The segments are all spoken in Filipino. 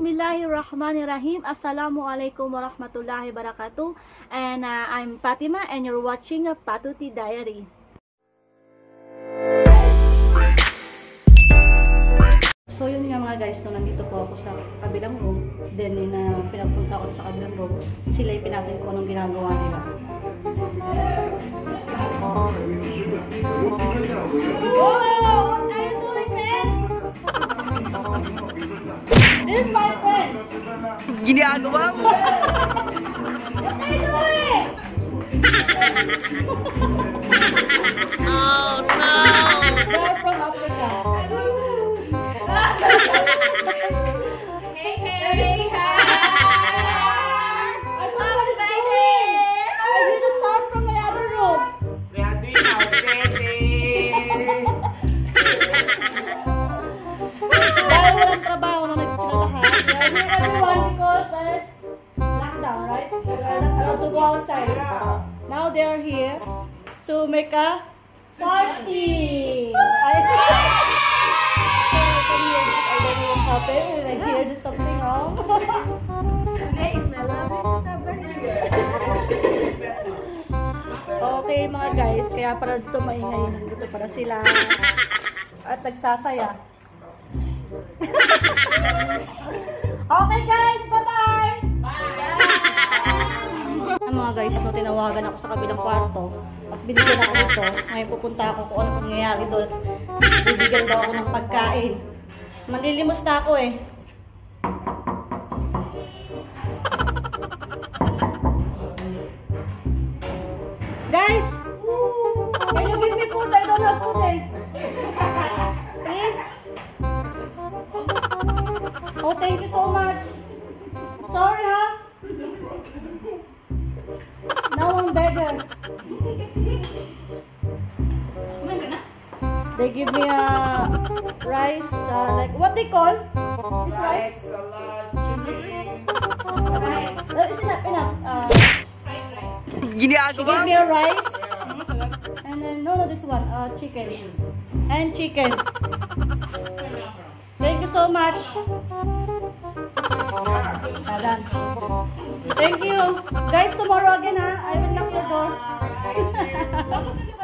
Bismillahirrahmanirrahim. Assalamualaikum warahmatullahi wabarakatuh. And I'm Fatima and you're watching a Patuti Diary. So yun nga mga guys, no, nandito po ako sa kabilang room. Then pinapunta ko sa kabilang room. Sila yung pinatay ko anong ginagawa nila. Oh, what are you doing, man? This is my friend. Ginagawa mo? What are you doing? Oh no! They're from Africa. Hey, hey, hi! I don't know what it's doing. I hear the sound from my other room. We are doing our baby! Dahil walang trabaho na sila lahat. We are here everyone because it's lockdown, right? We are not allowed to go outside. Now they are here to make a party. I don't know what's happened. I hear there's something wrong. Today is my lovely birthday. Okay mga guys, kaya para dito maingay, nandito para sila at nagsasaya. Okay guys, bye-bye! Mga guys, no, tinawagan ako sa kabilang kwarto at binigyan ako nito. Ngayon pupunta ako kung ano nangyayari doon. Bibigyan daw ako ng pagkain. Manlilimos na ako eh. Guys! Can you give me food? I don't have food eh. Please? Oh, thank you so much. Sorry ha? Now I'm beggar. They give me a rice, like what they call? This rice? Salad, chicken. Is it enough? She Ginagawa gave me a rice. And then, no, this one, chicken. And chicken. Thank you so much. Done. Thank you. Guys, tomorrow again, ha? I will knock the door.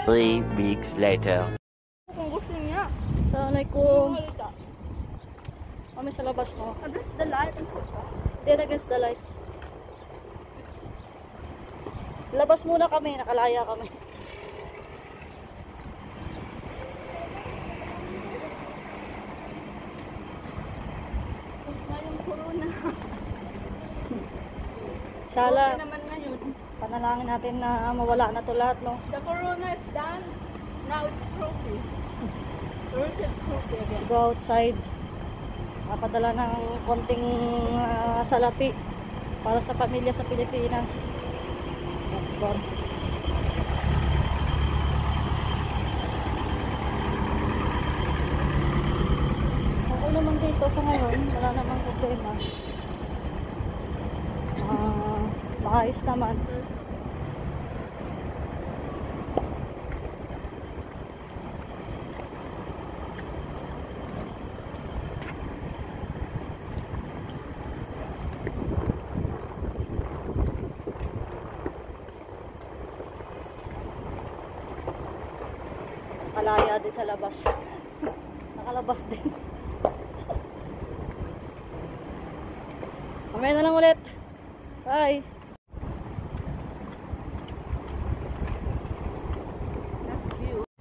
3 weeks later. Kung gusto niya. Assalamualaikum. Kami sa labas, no? Against the light. Then against the light. Labas muna kami, nakalaya kami. Tapos na yung corona. Sala, Okay naman ngayon. panalangin natin na mawala na to lahat, no? The corona is done. Now it's trophy. First it's trophy again. Go outside. Napadala ng konting salapi para sa pamilya sa Pilipinas. That's gone. Okay naman dito sa ngayon, wala namang problema. Maayos naman. Nakalaya din sa labas. Nakalabas din. Mamaya na lang ulit. Bye.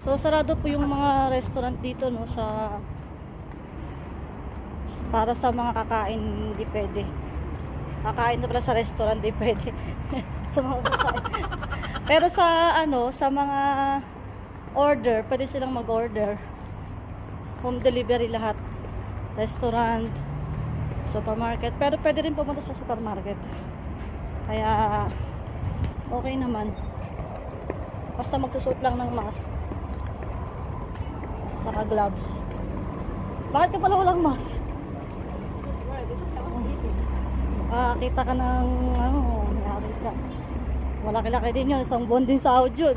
So sarado po yung mga restaurant dito, no, para sa mga kakain hindi pwede. Kakain na pala sa restaurant hindi pwede. Sa mga kakain. Pero sa sa mga order, pwede silang mag-order. Home delivery lahat. Restaurant, supermarket. Pero pwede rin pumunta sa supermarket. Kaya okay naman. Basta magsusuot lang ng mask. Saka gloves. Bakit ka pala walang mask? Kita ka ng nangyari ka. Malaki-laki din yun. Isang buwan din sa audio.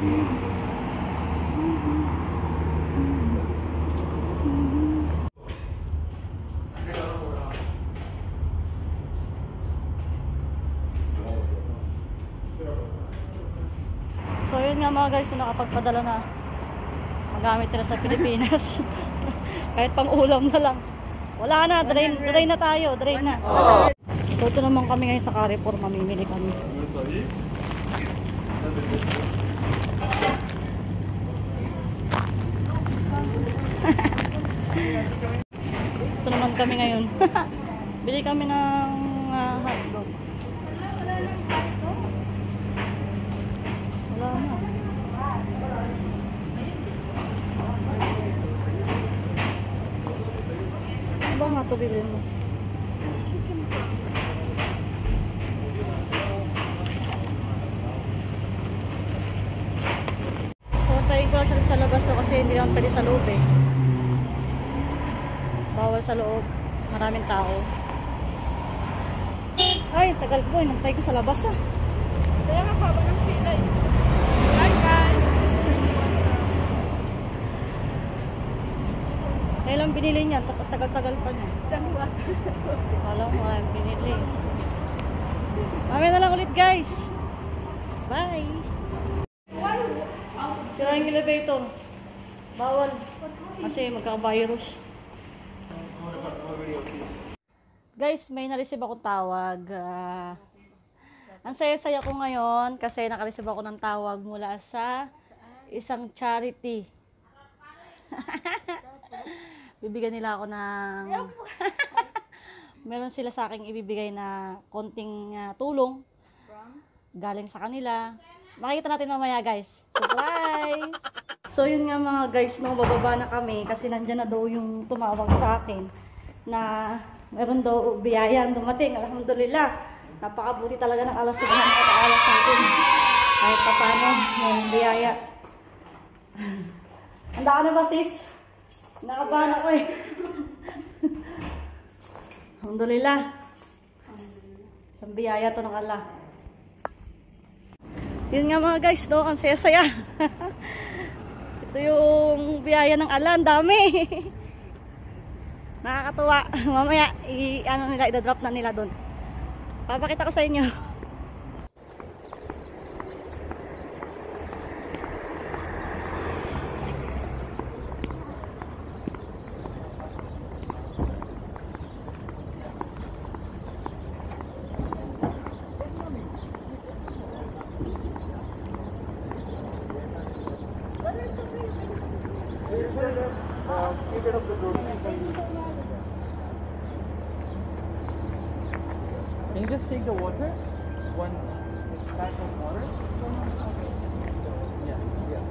So yun nga mga guys, na nakapagpadala na magamit nila sa Pilipinas. Kahit pang ulam na lang. Wala na, drain na tayo, drain na. So ito naman kami ngayon sa Carrefour, mamimili kami. Ito naman kami ngayon. Bili kami ng hotdog. Wala na. Ano ba nga ito bilhin mo? So, tayo ko lang siya sa labas to kasi hindi naman pwede sa loob eh. Bawal sa loob. Maraming tao. Ay, tagal ko. Nagtay ko sa labas ah. Kaya nga haba ng pila eh. Hi guys! Kaya lang binili niya. Tapos tagal-tagal pa niya. Wala mo ang binili. Mamaya na lang ulit guys. Bye! Sira yung elevator. Bawal. Kasi magkaka-virus. Guys, may na-receive akong tawag. Ang saya-saya ko ngayon kasi naka-receive ako ng tawag mula sa isang charity. Bibigyan nila ako ng meron sila sa akin ibibigay na konting tulong galing sa kanila. Makikita natin mamaya guys. Surprise! So yun nga mga guys, no, bababa na kami kasi nandyan na daw yung tumawag sa akin na meron daw biyaya dumating. Alhamdulillah. Napakabuti talaga ng Allah subhanahu wa ta'ala sa atin. Kahit pa paano, yung biyaya. Handa ka na ba sis? Nakabahan ako eh. Alhamdulillah. Isang biyaya to ng Allah. Yun nga mga guys, no? Ang saya-saya. Ito yung biyaya ng Allah. Ang dami. Nakakatuwa. Mamaya, idadrop na nila doon. Papakita ko sa inyo. Can you just take the water? One pack of water? Yeah, yeah.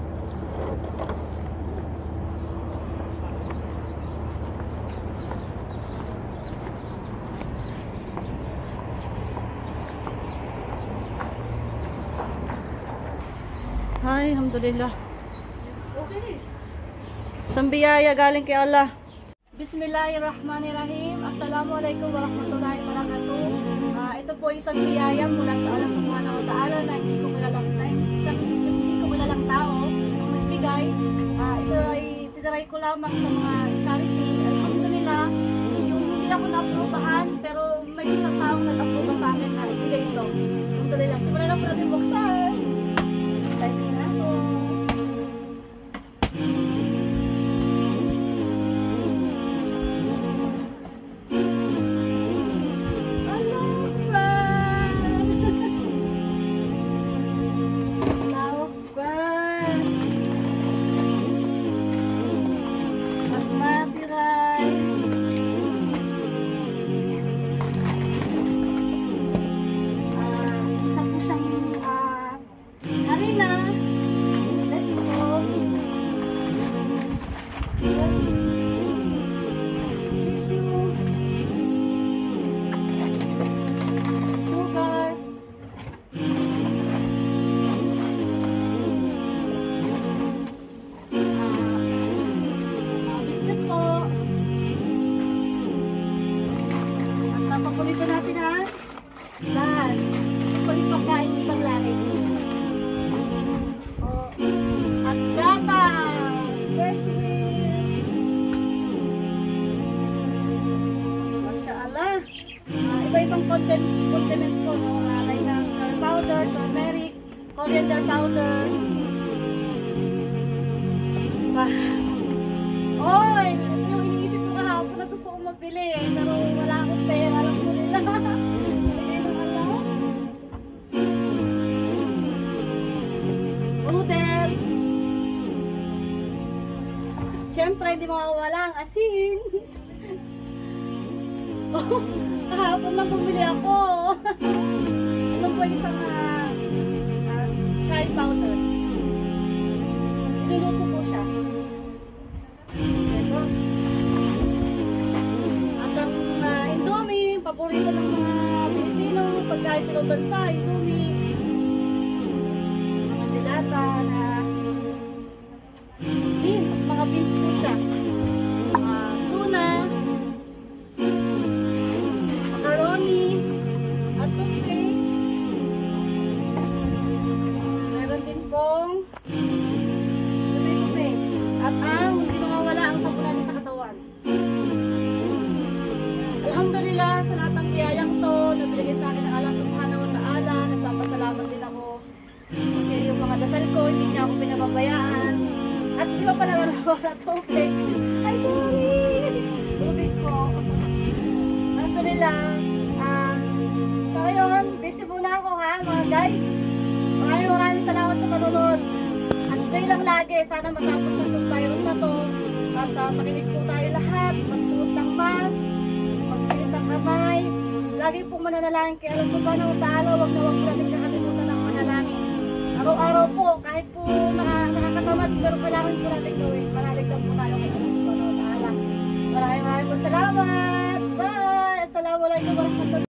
Ay, alhamdulillah. Okay. Isang biyaya galing kay Allah. Bismillahirrahmanirrahim. Assalamualaikum warahmatullahi wabarakatuh. Ito po isang biyaya mula sa Allah subhanahu wa ta'ala na hindi ko kilalang tao ang nagbigay. Ito ay tinaray ko lamang sa mga charity. Alhamdulillah, yung hindi ako na-aprobahan pero may isang taong nag-aproba sa akin na ibigay ito. Alhamdulillah, simulan lang po natin buksan. Tayo na ako. condiments ko, no? Like ng curry powder, turmeric, coriander powder. Oy, ito yung iniisip ko kahapon na gusto kong magbili eh. Pero wala akong pera, alam ko nila. Hindi nang alam. Noodles. Siyempre, hindi mawawala ang asin. Oh, kahapon lang bumili ako. Ito po isang chai powder. Niluluto ko siya. Ito. At ang Indomie, paborito ng mga Pilipino, pagkain sa bansa, Indomie. Mga dilata na beans, mga beans po siya. Tuna, macaroni, at toothpaste. Meron din pong tomato paste. At ang hindi mawawala ang sabunan sa katawan. Alhamdulillah sa lahat ng biyayang to na binigay sa akin ng Allah subhanahu wa ta'ala. Nagpapasalamat din ako. Kasi yung mga dasal ko, hindi niya ako pinababayaan. At di ba pala wala tubig? Ay, sorry! Tubig ko. Alhamdulillah. So ngayon, busy muna ako ha mga guys. Maraming salamat sa panonood. At stay lang lagi. Sana matapos na itong virus na to. At makinig po tayo lahat. Magsuot ng mask. Magbilis ang kamay. Lagi pong mananalangin kay Allah subhanahu wa ta'ala. Huwag na huwag natin kakalimutan ng manalangin. Araw-araw po, kahit po nakakatamad, pero kailangan po natin gawin. Manalig lang po tayo kay Allah subhanahu wa ta'ala. Maraming salamat. Bye! Assalamualaikum warahmatullahi wabarakatuh.